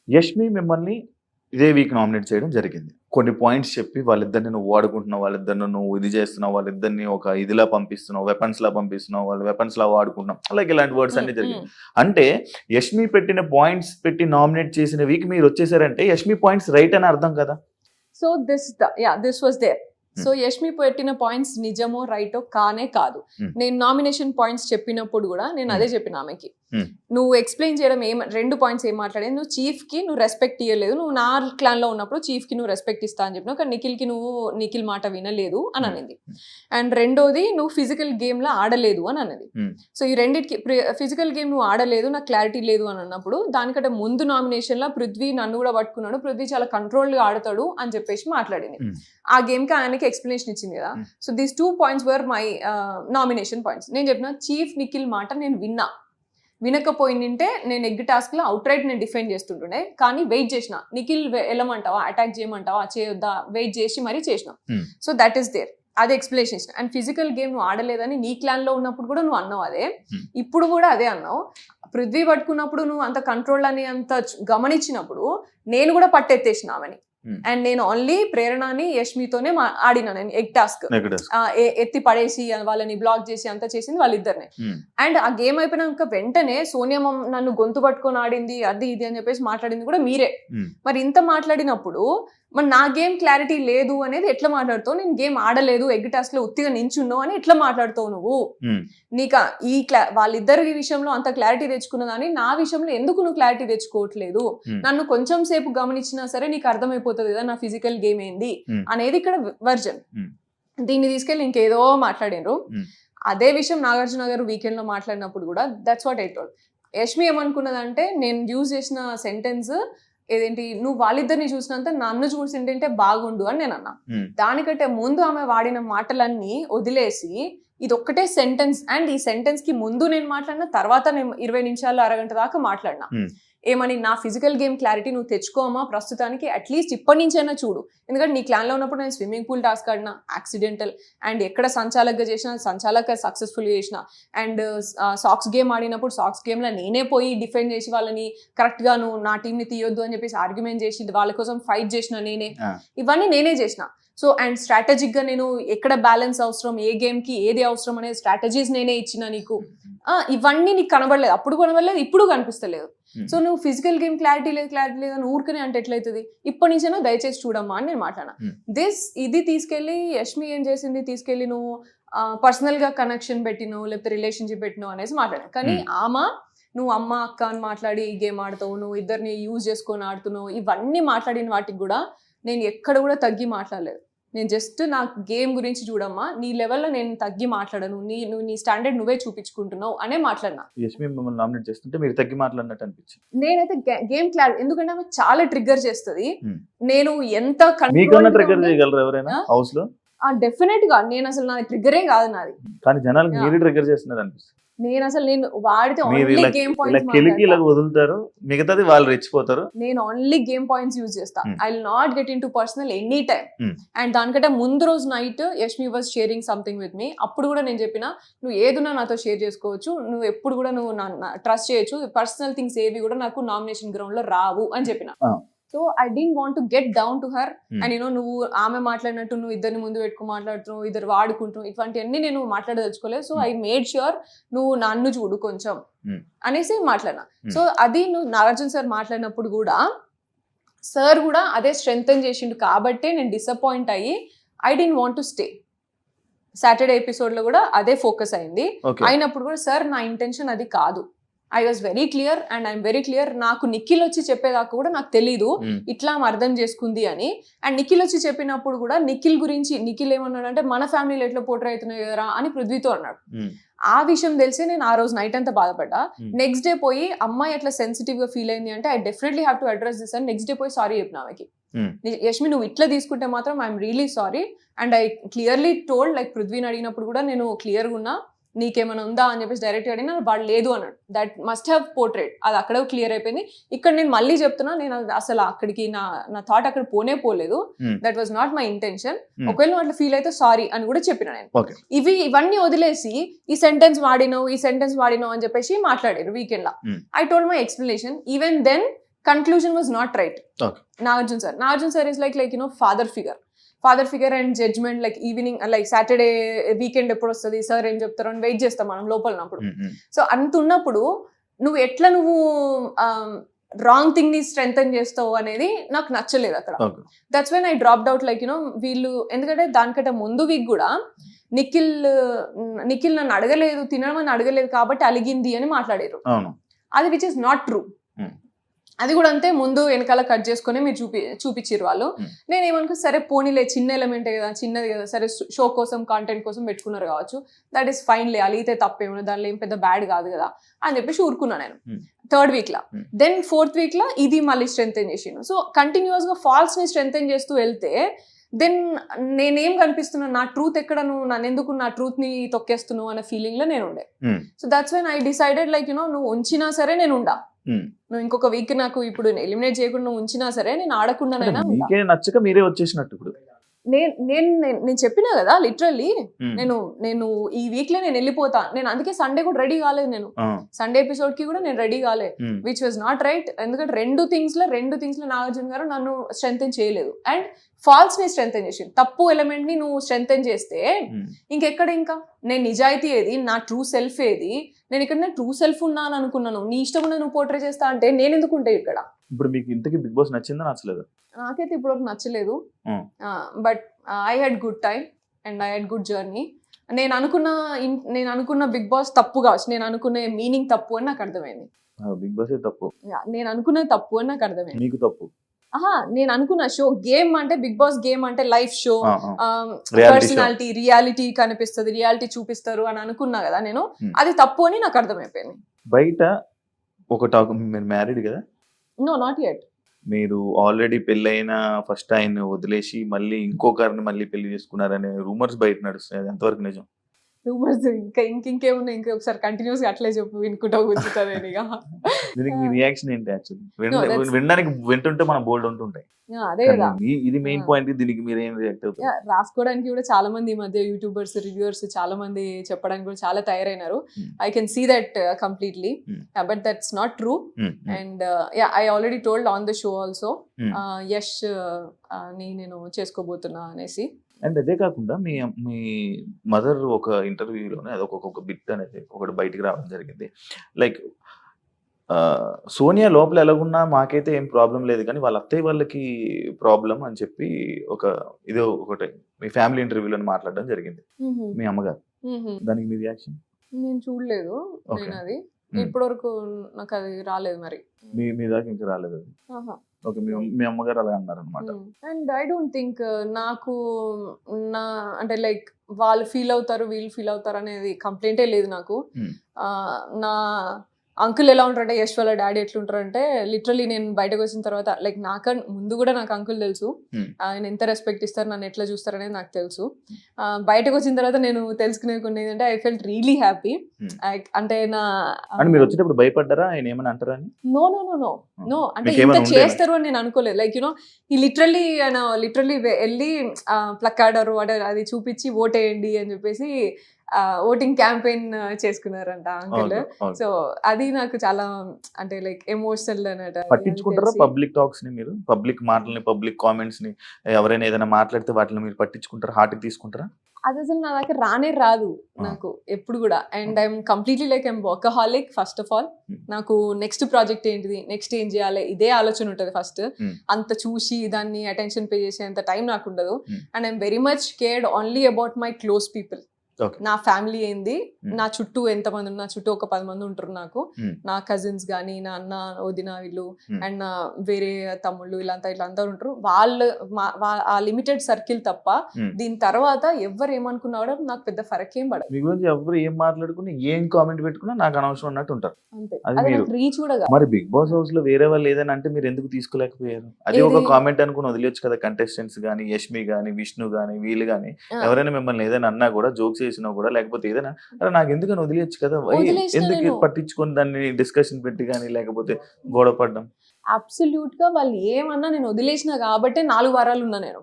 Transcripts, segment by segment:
యష్మి మిమ్మల్ని ఇదే week nominate చేయడం జరిగింది. కొన్ని పాయింట్స్ చెప్పి వాళ్ళిద్దరిని నువ్వు వాడుకుంటున్నావు, వాళ్ళిద్దరిని నువ్వు ఇది చేస్తున్నావు, వాళ్ళిద్దరిని ఒక ఇదిలా పంపిస్తున్నావు, వెపన్స్ లా పంపిస్తున్నావు, వాళ్ళు వెపన్స్ లా వాడుకుంటున్నాం, అలాగే ఇలాంటి వర్డ్స్ అన్ని జరిగింది. అంటే యష్మి పెట్టిన పాయింట్స్ పెట్టి నామినేట్ చేసిన వీక్ మీరు వచ్చేసారంటే యష్మి పాయింట్స్ రైట్ అని అర్థం కదా. So this was there. సో యష్మి పెట్టిన పాయింట్స్ నిజమో రైటో కానే కాదు. నేను నామినేషన్ పాయింట్స్ చెప్పినప్పుడు కూడా నేను అదే చెప్పిన ఆమెకి, నువ్వు ఎక్స్ప్లెయిన్ చేయడం రెండు పాయింట్స్ ఏం మాట్లాడేది, నువ్వు చీఫ్ కి నువ్వు రెస్పెక్ట్ ఇవ్వలేదు, నువ్వు నా క్లాన్ లో ఉన్నప్పుడు చీఫ్ కి నువ్వు రెస్పెక్ట్ ఇస్తా అని చెప్పినావు, కానీ నిఖిల్ మాట వినలేదు అని అనేది. అండ్ రెండోది నువ్వు ఫిజికల్ గేమ్ లో ఆడలేదు అని అనేది. సో ఈ రెండింటికి ఫిజికల్ గేమ్ నువ్వు ఆడలేదు, నాకు క్లారిటీ లేదు అని అన్నప్పుడు దానికంటే ముందు నామినేషన్ లో పృథ్వీ నన్ను కూడా పట్టుకున్నాడు, పృథ్వీ చాలా కంట్రోల్ గా ఆడతాడు అని చెప్పేసి మాట్లాడింది. ఆ గేమ్ కి ఆయనకి ఎక్స్ప్లెనేషన్ ఇచ్చింది కదా. So these 2 points were my nomination points. నేను చెప్పిన చీఫ్ నిఖిల్ మాట నేను వినకపోయిందంటే నేను ఎగ్ టాస్క్ లో అవుట్ రైట్ నేను డిఫెండ్ చేస్తుంటుండే, కానీ వెయిట్ చేసిన, నిఖిల్ వెళ్ళమంటావా, అటాక్ చేయమంటావా, చేయొద్దా, వెయిట్ చేసి మరీ చేసిన. సో దట్ ఈస్ దేర్, అదే ఎక్స్ప్లెనేషన్ ఇచ్చిన. అండ్ ఫిజికల్ గేమ్ నువ్వు ఆడలేదని నీ క్లాన్ లో ఉన్నప్పుడు కూడా నువ్వు అన్నావు అదే, ఇప్పుడు కూడా అదే అన్నావు. పృథ్వీ పట్టుకున్నప్పుడు నువ్వు అంత కంట్రోల్ అని అంత గమనించినప్పుడు నేను కూడా పట్టెత్తేసిన ఆమెని. అండ్ నేను ఓన్లీ ప్రేరణని యష్మితోనే ఆడినా, నేను ఎగ్ టాస్క్ ఎత్తి పడేసి వాళ్ళని బ్లాక్ చేసి అంతా చేసింది వాళ్ళిద్దరినే. అండ్ ఆ గేమ్ అయిపోయినాక వెంటనే సోనియా నన్ను గొంతు పట్టుకొని ఆడింది అది ఇది అని చెప్పేసి మాట్లాడింది కూడా మీరే. మరి ఇంత మాట్లాడినప్పుడు మరి నా గేమ్ క్లారిటీ లేదు అనేది ఎట్లా మాట్లాడుతావు, నేను గేమ్ ఆడలేదు ఎగ్ టాస్క్ లో ఉత్తిగా నించున్నావు అని ఎట్లా మాట్లాడుతావు నువ్వు? నీకు వాళ్ళిద్దరి విషయంలో అంత క్లారిటీ తెచ్చుకున్నదాన్ని నా విషయంలో ఎందుకు నువ్వు క్లారిటీ తెచ్చుకోవట్లేదు? నన్ను కొంచెం సేపు గమనించినా సరే నీకు అర్థమైపోతుంది కదా నా ఫిజికల్ గేమ్ ఏంది అనేది ఇక్కడ వర్జన్. దీన్ని తీసుకెళ్ళి ఇంకేదో మాట్లాడారు. అదే విషయం నాగార్జున గారు వీకెండ్ లో మాట్లాడినప్పుడు కూడా that's what I told. Yashmi ఏమనుకున్నదంటే నేను యూజ్ చేసిన సెంటెన్స్ ఏదేంటి, నువ్వు వాళ్ళిద్దరిని చూసినంత నన్ను చూసింటే బాగుండు అని నేను అన్నా. దానికంటే ముందు ఆమె వాడిన మాటలన్నీ వదిలేసి ఇది ఒక్కటే సెంటెన్స్, అండ్ ఈ సెంటెన్స్ కి ముందు నేను మాట్లాడినా, తర్వాత నేను 20 నిమిషాలు అరగంట దాకా మాట్లాడినా. ఏమని, నా ఫిజికల్ గేమ్ క్లారిటీ నువ్వు తెచ్చుకోమా ప్రస్తుతానికి, అట్లీస్ట్ ఇప్పటి నుంచైనా చూడు. ఎందుకంటే నీ క్లాన్ లో ఉన్నప్పుడు నేను స్విమ్మింగ్ పూల్ టాస్క్ ఆడినా యాక్సిడెంటల్, అండ్ ఎక్కడ సంచాలకగా చేసిన సంచాలక సక్సెస్ఫుల్ చేసిన, అండ్ సాక్స్ గేమ్ ఆడినప్పుడు సాక్స్ గేమ్ లో నేనే పోయి డిఫెండ్ చేసి వాళ్ళని కరెక్ట్ గా నువ్వు నా టీం ని తీయొద్దు అని చెప్పేసి ఆర్గ్యుమెంట్ చేసి వాళ్ళ కోసం ఫైట్ చేసిన నేనే, ఇవన్నీ నేనే చేసిన. సో అండ్ స్ట్రాటజిక్ గా నేను ఎక్కడ బ్యాలెన్స్ అవసరం, ఏ గేమ్ కి ఏది అవసరం అనే స్ట్రాటజీస్ నేనే ఇచ్చిన నీకు. ఇవన్నీ నీకు కనబడలేదు, అప్పుడు కనబడలేదు, ఇప్పుడు కనిపిస్తలేదు. సో నువ్వు ఫిజికల్ గేమ్ క్లారిటీ లేదు అని ఊరికనే అంటే ఎట్లయితుంది? ఇప్పటి నుంచైనా దయచేసి చూడమ్మా అని నేను మాట్లాడినా. ఇది తీసుకెళ్లి యష్మి ఏం చేసింది, తీసుకెళ్లి నువ్వు పర్సనల్ గా కనెక్షన్ పెట్టినావు లేకపోతే రిలేషన్షిప్ పెట్టినావు అనేసి మాట్లాడాను. కానీ నువ్వు అమ్మ అక్క అని మాట్లాడి గేమ్ ఆడతావు, నువ్వు ఇద్దరిని యూజ్ చేసుకొని ఆడుతున్నావు, ఇవన్నీ మాట్లాడిన వాటికి కూడా నేను ఎక్కడ కూడా తగ్గి మాట్లాడలేదు. నేను జస్ట్ నా గేమ్ గురించి చూడమ్మా, నీ లెవెల్లో నేను తగ్గి మాట్లాడను, నువ్వు నీ స్టాండర్డ్ నువ్వే చూపించుకుంటున్నావు అనే మాట్లాడినా. యష్మి మిమ్మల్ని నామినేట్ చేస్తుంటే మీరు తగ్గి మాట్లాడినట్టు అనిపించింది. నేనైతే గేమ్ క్లారిటీ, ఎందుకంటే ఆమె చాలా ట్రిగ్గర్ చేస్తుంది. నేను ఎంత ట్రిగ్గర్ చేయగలరు ఎవరైనా హౌస్ లో? డెఫినెట్ గా నేను అసలు నా ట్రిగ్గరే కాదు నాది, కానీ జనాలకు మీరు ట్రిగ్గర్ చేస్తున్నారు అనిపిస్తుంది. నేను వాడితే ఓన్లీ గేమ్ పాయింట్స్ వదులుతారు, మిగతాది వాళ్ళు రెచ్చిపోతారు. నేను ఓన్లీ గేమ్ పాయింట్స్ యూజ్ చేస్తా. I will not get into personal any time. And దానికంటే ముందు రోజు night Yashmi was sharing something with me. అప్పుడు కూడా నేను చెప్పిన, నువ్వు ఏదున్నా నాతో షేర్ చేసుకోవచ్చు, నువ్వు ఎప్పుడు కూడా నువ్వు ట్రస్ట్ చేయొచ్చు, పర్సనల్ థింగ్స్ ఏవి కూడా నాకు నామినేషన్ గ్రౌండ్ లో రావు అని చెప్పిన. So I don't want to get down to her. And నువ్వు ఆమె మాట్లాడినట్టు నువ్వు ఇద్దరిని ముందు పెట్టుకుని మాట్లాడుతున్నావు, ఇద్దరు వాడుకుంటున్నావు, ఇటువంటివన్నీ నేను మాట్లాడదలుచుకోలేదు. సో ఐ మేడ్ ష్యూర్ నువ్వు నన్ను చూడు కొంచెం అనేసి మాట్లాడినా. సో అది నువ్వు నాగార్జున సార్ మాట్లాడినప్పుడు కూడా సార్ కూడా అదే స్ట్రెంగ్తన్ చేసిండు కాబట్టి నేను డిసప్పాయింట్ అయ్యి I don't want to stay. Saturday episode లో కూడా అదే ఫోకస్ అయింది. అయినప్పుడు కూడా సార్ నా ఇంటెన్షన్ అది కాదు, I was very clear and I'm very clear. నాకు నిఖిల్ వచ్చి చెప్పేదాకా కూడా నాకు తెలీదు ఇట్లా అర్థం చేసుకుంది అని. అండ్ నిఖిల్ వచ్చి చెప్పినప్పుడు కూడా నిఖిల్ గురించి నిఖిల్ ఏమన్నాడు అంటే, మన ఫ్యామిలీలో ఎట్లా పోర్ట్రే అవుతున్నాయి కదా అని పృథ్వీతో అన్నాడు. ఆ విషయం తెలిసి నేను ఆ రోజు నైట్ అంతా బాధపడ్డా. నెక్స్ట్ డే పోయి అమ్మాయి ఎట్లా సెన్సిటివ్ గా ఫీల్ అయింది అంటే, I definitely have to address this అని నెక్స్ట్ డే పోయి సారీ చెప్పిన ఆమెకి. యష్మి నువ్వు ఇట్లా తీసుకుంటే మాత్రం I'm really sorry. And I clearly told, like పృథ్వీని అడిగినప్పుడు కూడా నేను క్లియర్గా ఉన్నా, నీకేమైనా ఉందా అని చెప్పేసి డైరెక్ట్ అడిగినా వాడు లేదు అన్నాడు. దట్ మస్ట్ హ్యావ్ పోర్ట్రేట్, అది అక్కడ క్లియర్ అయిపోయింది. ఇక్కడ నేను మళ్ళీ చెప్తున్నా, నేను అసలు అక్కడికి నా థాట్ అక్కడ పోలేదు. That was not my intention. ఒకవేళ నువ్వు అట్లా ఫీల్ అయితే సారీ అని కూడా చెప్పిన నేను. ఇవన్నీ వదిలేసి ఈ సెంటెన్స్ వాడినావు అని చెప్పేసి మాట్లాడారు వీకెండ్ లా. I told my explanation. Even then conclusion was not right. Okay. Nagarjuna sir is like father figure and judgment, like evening like Saturday weekend ఎప్పుడు వస్తుంది సార్ ఏం చెప్తారు అని వెయిట్ చేస్తాం మనం లోపల ఉన్నప్పుడు. సో అంత ఉన్నప్పుడు నువ్వు ఎట్లా రాంగ్ థింగ్ ని స్ట్రెంథన్ చేస్తావు అనేది నాకు నచ్చలేదు అక్కడ. That's when I dropped out. Like వీళ్ళు ఎందుకంటే దానికంటే ముందు వీక్ కూడా నిఖిల్ నన్ను అడగలేదు, తినమని అడగలేదు కాబట్టి అలిగింది అని మాట్లాడారు. అది విచ్ ఇస్ నాట్ ట్రూ. అది కూడా అంతే, ముందు వెనకాల కట్ చేసుకుని మీరు చూపించారు వాళ్ళు. నేనేమనుకో సరే పోనీలే, చిన్న ఎలిమెంటే కదా, చిన్నది కదా, సరే షో కోసం కాంటెంట్ కోసం పెట్టుకున్నారు కావచ్చు, దట్ ఈస్ ఫైన్ లే, అలిగితే తప్పేమో, దానిలో ఏం పెద్ద బ్యాడ్ కాదు కదా అని చెప్పేసి ఊరుకున్నా నేను 3rd వీక్ లా. దెన్ 4th వీక్ లా ఇది మళ్ళీ స్ట్రెంథెన్ చేసిండు. సో కంటిన్యూస్ గా ఫాల్స్ ని స్ట్రెంథెన్ చేస్తూ వెళ్తే దెన్ నేనేం కనిపిస్తున్నాను, నా ట్రూత్ ఎక్కడ, నువ్వు నన్ను ఎందుకు నా ట్రూత్ ని తొక్కేస్తున్నావు అనే ఫీలింగ్ లో నేను ఉండే. So that's when I decided like నువ్వు ఉంచినా సరే నేను ఉండా, నువ్వు ఇంకొక వీక్ నాకు ఇప్పుడు ఎలిమినేట్ చేయకుండా నువ్వు ఉంచినా సరే నేను ఆడకుండానైనా నచ్చక మీరే వచ్చేసినట్టు. ఇప్పుడు నేను చెప్పినా కదా లిటరల్లీ, నేను ఈ వీక్ లో నేను వెళ్ళిపోతా, నేను అందుకే సండే కూడా రెడీ కాలేదు, నేను సండే ఎపిసోడ్ కి కూడా నేను రెడీ కాలేదు, విచ్ వాజ్ నాట్ రైట్. ఎందుకంటే రెండు థింగ్స్ లో నాగార్జున గారు నన్ను స్ట్రెంథెన్ చేయలేదు అండ్ ఫాల్స్ ని స్ట్రెంథెన్ చేసి, తప్పు ఎలిమెంట్ ని నువ్వు స్ట్రెంథెన్ చేస్తే ఇంకెక్కడ, ఇంకా నేను నిజాయితీ ఏది, నా ట్రూ సెల్ఫ్ ఏది, నేను ఇక్కడ ట్రూ సెల్ఫ్ ఉన్నా అని అనుకున్నాను, నీ ఇష్టం నువ్వు పోర్ట్రే చేస్తా అంటే నేను ఎందుకు ఉంటాయి ఇక్కడ. ఇప్పుడు మీకు ఇంతకీ బిగ్ బాస్ నచ్చిందా నచ్చలేదు? నాకైతే ఇప్పటివరకు నచ్చలేదు, but I had good time and I had good journey. నేను అనుకున్న బిగ్ బాస్ తప్పు కావచ్చు, నేను అనుకునే మీనింగ్ తప్పు అని నాకు అర్థమైంది. బిగ్ బాస్ తప్పు, నేను అనుకున్నది తప్పు అని నాకు అర్థమైంది. మీకు తప్పు? నేను అనుకున్న షో గేమ్ అంటే బిగ్ బాస్ గేమ్ అంటే లైఫ్ షో, పర్సనాలిటీ, రియాలిటీ కనిపిస్తుంది, రియాలిటీ చూపిస్తారు అని అనుకున్నా కదా నేను, అది తప్పు అని నాకు అర్థమైపోయింది. బయట ఒక టాక్, మీరు మ్యారీడ్ కదా? No, not yet. మీరు ఆల్రెడీ పెళ్ళైన ఫస్ట్ ఆయన వదిలేసి మళ్ళీ ఇంకొకరిని మళ్ళీ పెళ్లి చేసుకున్నారనే రూమర్స్ బయట నడుస్తాయి, అది ఎంతవరకు నిజం? రూమర్స్ ఇంకేమున్నాయి, ఇంకొకసారి కంటిన్యూస్ గా అట్లే చెప్పు, వినుకుంటా కూర్చుంటాను. దీనికి మీ రియాక్షన్ ఏంటి? యాక్చువల్లీ వినడానికి వింటుంటే మన బోల్డ్ ఉంటుంటాయి, అదే కదా ఇది మెయిన్ పాయింట్. దీనికి మీరు ఏం రియాక్ట్ అవుతారు? రాసుకోవడానికి కూడా చాలా మంది ఈ మధ్య యూట్యూబర్స్, రివ్యూవర్స్ చాలా మంది చెప్పడానికి కూడా చాలా తయారైనారు. I can see that completely, but that's not true. And I already told on the show also, Yash ని నేను చేసుకోబోతున్నా అనేసి. అండ్ అదే కాకుండా మీ మీ మదర్ ఒక ఇంటర్వ్యూలోనే అదొక బిట్ అనేది ఒకటి బయటికి రావడం జరిగింది. లైక్ సోనియా లోపల ఎలాగున్నా మాకైతే ఏం ప్రాబ్లం లేదు, కానీ వాళ్ళ అత్తయ్య వాళ్ళకి ప్రాబ్లం అని చెప్పి ఇదో ఒకటి మీ ఫ్యామిలీ ఇంటర్వ్యూలో మాట్లాడడం జరిగింది మీ అమ్మగారు. దానికి మీ రియాక్షన్? నేను చూడలేదు, నేను అది ఇప్పటి వరకు నాకు అది రాలేదు. మరి మీ దాకా ఇంకా రాలేదు అది? ఓకే, మీ అమ్మగారు అలా అన్నారు అనమాట. అండ్ ఐ డోంట్ థింక్ నాకు అంటే లైక్ వాళ్ళు ఫీల్ అవుతారు, వీళ్ళు ఫీల్ అవుతారు అనేది కంప్లైంటే లేదు నాకు. నా అంకుల్ ఎలా ఉంటారంటే, యశ్ వాళ్ళ డాడీ ఎట్లుంటారంటే, లిటరలీ నేను బయటకు వచ్చిన తర్వాత లైక్ ముందు కూడా నాకు అంకుల్ తెలుసు, ఆయన ఎంత రెస్పెక్ట్ ఇస్తారు, నన్ను ఎట్లా చూస్తారు అనేది నాకు తెలుసు. బయటకు వచ్చిన తర్వాత నేను తెలుసుకునే కొన్ని ఏంటంటే ఐ ఫెల్ట్ రియలీ హ్యాపీ. అంటే మీరు వచ్చేటప్పుడు భయపడ్డారా ఆయన ఏమని అంటారా అని? No no no no no, అంటే ఇంత చేస్తారు అని నేను అనుకోలేదు. లైక్ ఈ లిటరలీ వెళ్ళి ప్లక్ ఆర్డర్ అది చూపించి ఓట్ వేయండి అని చెప్పేసి ఓటింగ్ క్యాంపెయిన్ చేసుకున్నారంట అంకుల్. సో అది నాకు చాలా అంటే లైక్ ఎమోషనల్ అన్నట్టు. పట్టించుకుంటారా పబ్లిక్ టాక్స్ ని మీరు? పబ్లిక్ మాటల్ని, పబ్లిక్ కామెంట్స్ ని, ఎవరైనా ఏదైనా మాట్లాడితే వాటిని మీరు పట్టించుకుంటారా, హార్ట్ కి తీసుకుంటారా? అది అసలు నా దగ్గర రానే రాదు నాకు ఎప్పుడు కూడా. And I'm completely like I'm workaholic. First of all నాకు నెక్స్ట్ ప్రాజెక్ట్ ఏంటిది, నెక్స్ట్ ఏం చేయాలి, ఇదే ఆలోచన ఉంటుంది ఫస్ట్. అంత చూసి దాన్ని అటెన్షన్ పే చేసేంత టైం నాకు ఉండదు. And I'm very much cared only about my close people. నా ఫ్యామిలీ ఏంది, నా చుట్టూ ఎంతమంది ఉన్నారు, నా చుట్టూ ఒక 10 మంది ఉంటారు నాకు, నా కజిన్స్ గానీ, నా అన్న వదిన వీళ్ళు అండ్ నా వేరే తమ్ముళ్ళు ఇట్లంతా ఉంటారు. వాళ్ళు ఆ లిమిటెడ్ సర్కిల్ తప్ప దీని తర్వాత ఎవరు ఏమనుకున్నా కూడా నాకు పెద్ద ఫరక్ ఏం పడదు. మీ గురించి ఎవరు ఏం మాట్లాడుకుని ఏం కామెంట్ పెట్టుకున్నా నాకు అనవసరం అన్నట్టు ఉంటారు. అంతే, రీచ్ కూడా. మరి బిగ్ బాస్ హౌస్ లో వేరే వాళ్ళు ఏదైనా అంటే మీరు ఎందుకు తీసుకోలేకపోయారు? అది ఒక కామెంట్ అనుకుని వదిలేచ్చు కదా. కంటెస్టెంట్స్ గానీ, యష్మి గానీ, విష్ణు గానీ, వీళ్ళు గానీ ఎవరైనా మిమ్మల్ని ఏదైనా అన్నా కూడా, జోక్స్ చేసినా కూడా, లేకపోతే ఏదైనా నాకు ఎందుకని వదిలేయచ్చు కదా, ఎందుకు పట్టించుకొని దాన్ని డిస్కషన్ పెట్టి కానీ లేకపోతే గొడవ పడ్డం? అబ్సల్యూట్ గా వాళ్ళు ఏమన్నా నేను వదిలేసిన కాబట్టి 4 వారాలు ఉన్నా నేను.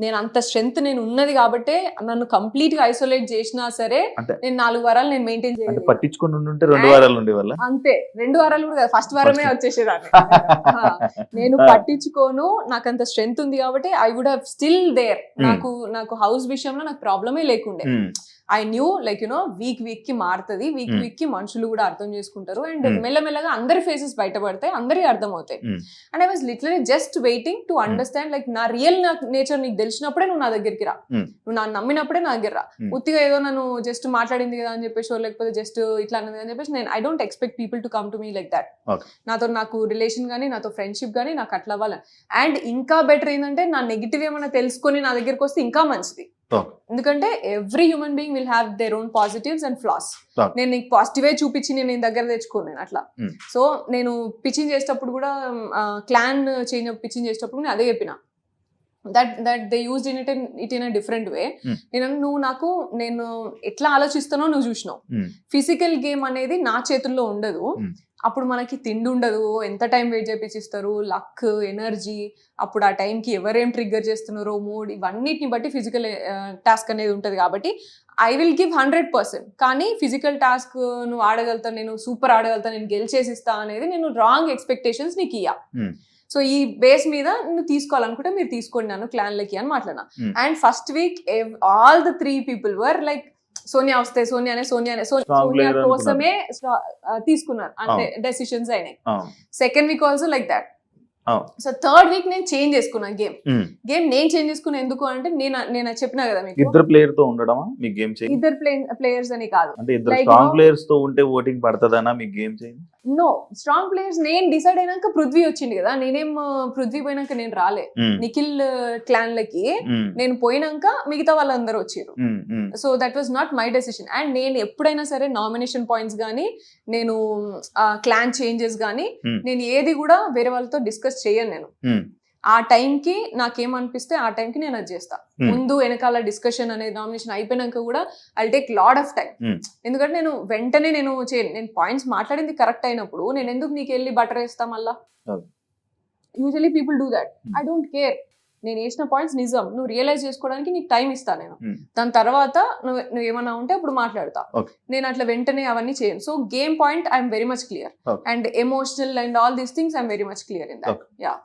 నేను అంత స్ట్రెంగ్త్ నేను ఉన్నది కాబట్టే నన్ను కంప్లీట్ గా ఐసోలేట్ చేసినా సరే అంటే నేను 4 వారాలు నేను మెయింటైన్ అంటే చేయలేదు. పట్టించుకొని ఉంటే 2 వారాలు ఉండే వల్ల అంతే 2 వారాలు కూడా కాదు, ఫస్ట్ వారమే వచ్చేసేదాన్ని. నేను పట్టించుకోను, నాకు అంత స్ట్రెంగ్త్ ఉంది కాబట్టి I would have still there. నాకు హౌస్ విషయంలో నాకు ప్రాబ్లమే లేకుండే. I knew like you know week కి మారుతుంది, వీక్ కి మనుషులు కూడా అర్థం చేసుకుంటారు అండ్ మెల్లమెల్లగా అందరి ఫేసెస్ బయటపడతాయి, అందరికి అర్థం అవుతాయి. And I was literally just waiting to understand like నా రియల్ నేచర్ నీకు తెలిసినప్పుడే నువ్వు నా దగ్గరికి రా, నువ్వు నన్ను నమ్మినప్పుడే నా దగ్గర రా. ఉత్తిగా ఏదో నన్ను జస్ట్ మాట్లాడింది కదా అని చెప్పేసి లేకపోతే జస్ట్ ఇట్లా అన్నది అని చెప్పేసి నేను I don't expect people to come to me like that. నాకు రిలేషన్ కానీ నాతో ఫ్రెండ్షిప్ కానీ నాకు అట్లా అవ్వాలి. అండ్ ఇంకా బెటర్ ఏంటంటే నా నెగిటివ్ ఏమైనా తెలుసుకొని నా దగ్గరికి వస్తే ఇంకా మంచిది. ఎందుకంటే every human being will have their own positives and floss. నేను నీకు పాజిటివే చూపించి నేను దగ్గర తెచ్చుకోను అట్లా. సో నేను పిచ్చింగ్ చేసేటప్పుడు కూడా క్లాన్ చేంజ్ పిచ్చింగ్ చేసేటప్పుడు నేను అదే చెప్పిన that they used it in a different way. నేను ఎట్లా ఆలోచిస్తానో నువ్వు చూసినావు. ఫిజికల్ గేమ్ అనేది నా చేతుల్లో ఉండదు. అప్పుడు మనకి తిండి ఉండదు, ఎంత టైం వెయిట్ చేపిస్తారు, లక్, ఎనర్జీ, అప్పుడు ఆ టైంకి ఎవరేం ట్రిగ్గర్ చేస్తున్నారో, మూడ్, ఇవన్నిటిని బట్టి ఫిజికల్ టాస్క్ అనేది ఉంటుంది. కాబట్టి ఐ విల్ గివ్ 100%. కానీ ఫిజికల్ టాస్క్ నువ్వు ఆడగలుగుతా, నేను సూపర్ ఆడగలుగుతా, నేను గెలిచేసిస్తా అనేది నేను రాంగ్ ఎక్స్పెక్టేషన్స్ నీకు ఇయ్యా. సో ఈ బేస్ మీద నువ్వు తీసుకోవాలనుకుంటే మీరు తీసుకోండి నన్ను క్లాన్లకి అని మాట్లాడినా. And first week all the 3 people were like Sonia వస్తే సోనియా కోసమే తీసుకున్నారు, అంటే డెసిషన్స్ అయినాయి. Second week also like that. So third week నేను చేంజ్ చేసుకున్నాను గేమ్ నేను చేంజ్ చేసుకున్నా. ఎందుకు అంటే నేను చెప్పినా కదా మీకు, ఇద్దరు ప్లేయర్ తో ఉండడమా మీకు గేమ్ చేంజ్? ఇద్దరు ప్లేయర్స్ అని కాదు, అంటే ఇద్దరు స్ట్రాంగ్ ప్లేయర్స్ తో ఉంటే ఓటింగ్ పడతదనా మీకు game change? No, strong players నేను డిసైడ్ అయినాక పృథ్వీ వచ్చింది కదా, నేనేం పృథ్వీ పోయినాక నేను రాలే. నిఖిల్ క్లాన్ లకి నేను పోయినాక మిగతా వాళ్ళందరూ వచ్చారు. So that was not my decision. And నేను ఎప్పుడైనా సరే నామినేషన్ పాయింట్స్ కానీ, నేను క్లాన్ చేంజెస్ కానీ, నేను ఏది కూడా వేరే వాళ్ళతో డిస్కస్ చేయను. నేను ఆ టైంకి నాకేమనిపిస్తే ఆ టైంకి నేను అది చేస్తా. ముందు వెనకాల డిస్కషన్ అనేది నామినేషన్ అయిపోయినాక కూడా I take lot of time. ఎందుకంటే నేను వెంటనే నేను పాయింట్స్ మాట్లాడింది కరెక్ట్ అయినప్పుడు నేను ఎందుకు నీకు వెళ్ళి బటర్ వేస్తా మళ్ళా? Usually people do that. I don't care. నేను వేసిన పాయింట్స్ నిజం, నువ్వు రియలైజ్ చేసుకోవడానికి నీకు టైం ఇస్తా నేను. దాని తర్వాత నువ్వు ఏమన్నా ఉంటే అప్పుడు మాట్లాడతా. నేను అట్లా వెంటనే అవన్నీ చేయను. So game point I'm very much clear and emotional and all these things I'm very much clear in that. Yeah.